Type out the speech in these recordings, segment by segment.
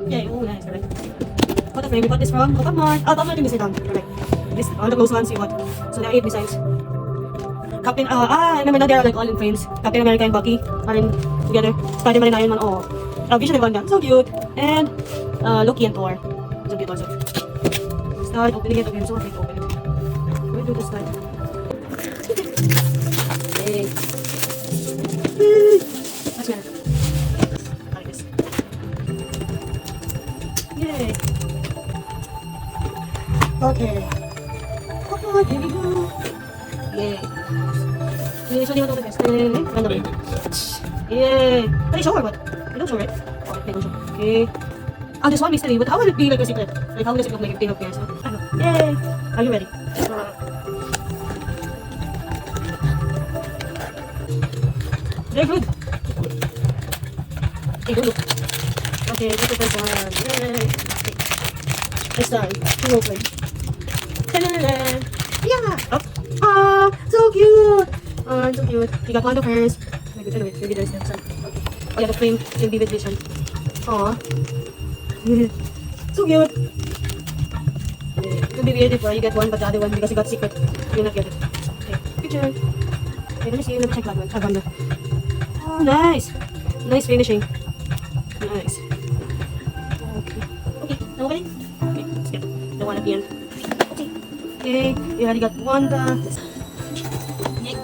Yeah, oh nice, correct. What a frame, we got this from Mart. Oh, Mart, this is done. Correct. This, the close one, see what. So there are 8 designs. Captain, remember now they are like all in frames. Captain America and Bucky are in together. Spiderman and Iron Man, oh. Vision and Wanda, so cute. And Loki and Thor, so cute also. Start opening it again, so I can open it. Where do the start? Hey. That's good. Like this. Yay. Okay. Oh, here we go. Yay. You usually want to open this. Yay. Can you show or what? You don't show, right? Okay, don't show. Okay. This one mystery, but how will it be like a secret? Like how does it look like if they look here? So, I don't know. Yay! Are you ready? Very good. Okay, good look. Okay, this is the first one. Yay! Okay. Next time, you open. Ta-da-da-da! Yeah! Oh, so cute! Oh, so cute. You got one of hers. Anyway, maybe there's that one. Okay. Oh yeah, the frame in vivid vision. Aww. So cute. It would be weird if you get one but the other one because you got secret. You'll not get it. Okay, picture. Okay, let me see. Let me check that one. Wanda. Oh, nice. Nice finishing. Nice. Okay. Okay, now ready? Okay, let's get the one at the end. Okay. Okay, we already got Wanda. Yay.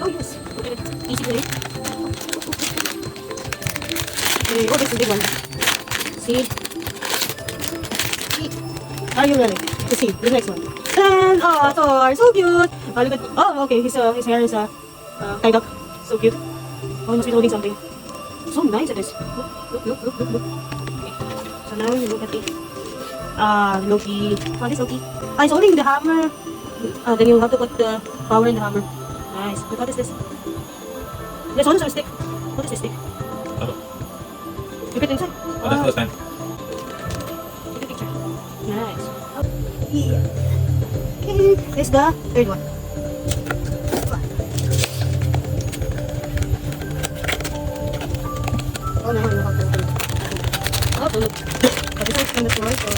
Oh yes. Okay, easy to read. Okay, oh, this is a big one. See? See? Are you ready to see the next one? And oh, Thor, so cute. Oh, look at. Oh, okay. His hair is tied up. So cute. Oh, he must be holding something. So nice it is. Look. Okay. So now you look at the Loki. Oh, this Loki. He's holding the hammer. Then you'll have to put the power in the hammer. Nice. But what is this? There's also a stick. What is this stick? You put it inside. Oh, that's the time. Take a picture. Nice. Yeah. Okay. This is the third one. Oh no, how to open it. Oh, look. But this is from the store, so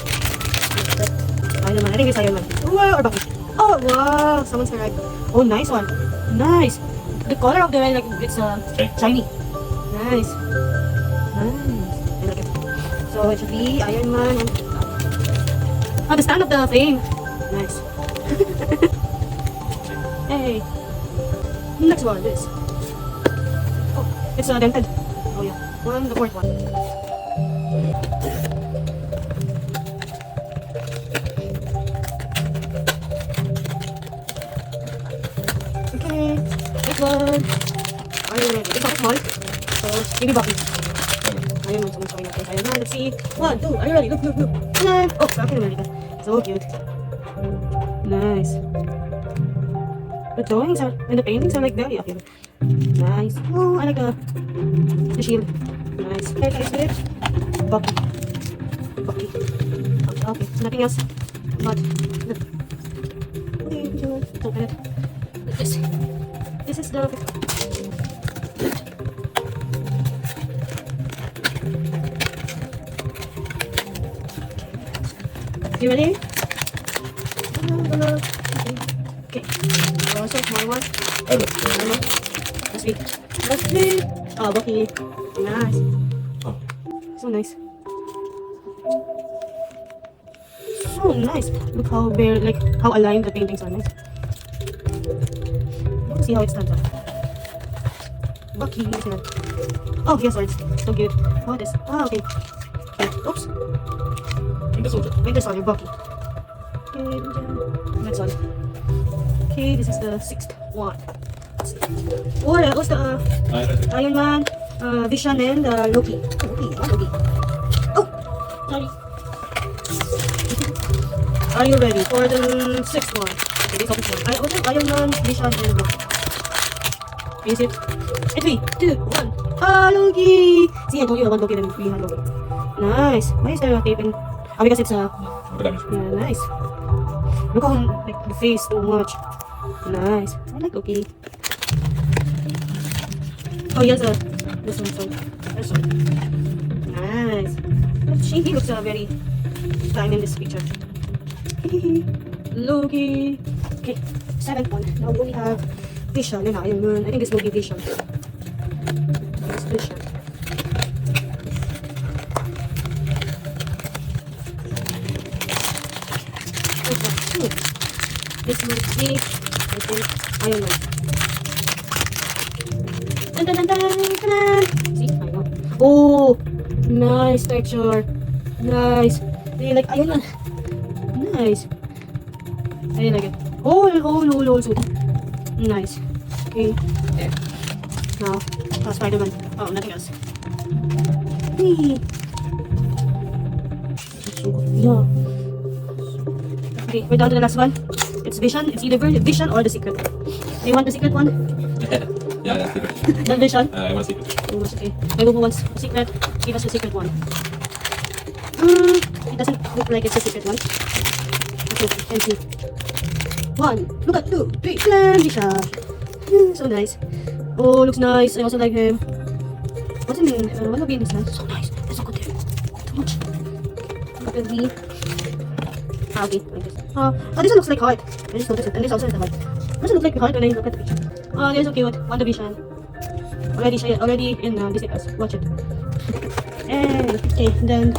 Iron Man. I think it's Iron Man. Wow, or Bucky. Oh wow, someone's correct. Oh, nice one. Nice. The color of the red, like it's shiny. Nice. Nice. I like it. So it should be Iron Man and the stand of the frame. Nice. Hey. Next one, this. Oh, it's dented. Oh yeah. The fourth one. Okay. Next one. Are you ready? It's not small. So maybe Bucky. Iron Man, someone's showing up. Iron Man, let's see. 1, 2, are you ready? Look. And oh, Captain America. So cute. Nice. The drawings are, and the paintings are like very accurate. Nice. Oh, I like the shield. Nice. Okay, guys, with Bucky. Okay, nothing else. But okay, let's open it. This is the. You ready? Okay. Also small one. Let's see. Oh, Bucky. Nice. Oh. So nice. So nice. Look how bare, like how aligned the paintings are. Nice. Let's see how it stands out. Bucky. Oh, he has swords. So cute. Oh, this. Oh, okay. Okay. Oops. Winter Soldier, Bucky. Okay, next one. Okay, this is the 6th one. Oh, what's the Iron Man, Vision, and Loki. Loki. Oh, sorry. Are you ready for the 6th one? Okay, this is one. I also Iron Man, Vision, and Loki. Is it? 3, 2, 1. Loki. See, I told you I want Loki, then we have Loki. Nice. Why is there a taping? Oh, because it's yeah, nice. Look how like the face so much. Nice. I like Loki. Oh, yes, this one. So, this one. Nice. He looks very fine in this picture. Loki. Okay, 7th one. Now we have Vision and Iron Man. I think this will be Vision. It's Vision. This will be, I think, Iron Man. Dun, dun, dun, dun, dun, dun. See, I know. Oh, nice texture. Nice. They like Iron Man. Nice. I like it. Whole suit. Nice. Okay. There. Now, Spiderman. Oh, nothing else. Hey. Yeah. Okay, we're down to the last one. It's Vision. It's either Vision or the secret. Do you want the secret one? Yeah, secret. The Vision? I want secret. Oh, okay. My Bobo wants a secret. Give us the secret one. It doesn't look like it's a secret one. Okay, let's see. 1, look at 2, 3, Vision. So nice. Oh, looks nice. I also like him. What's in what will be in this one? So nice. That's so good there. Too much. Look at me. Ah, okay, like this. Oh, this one looks like heart. I just noticed it. And this also has the heart. Doesn't look like heart when I look at the picture. Oh, they're so cute. WandaVision. Already in Disney Plus. Watch it. Hey, okay, then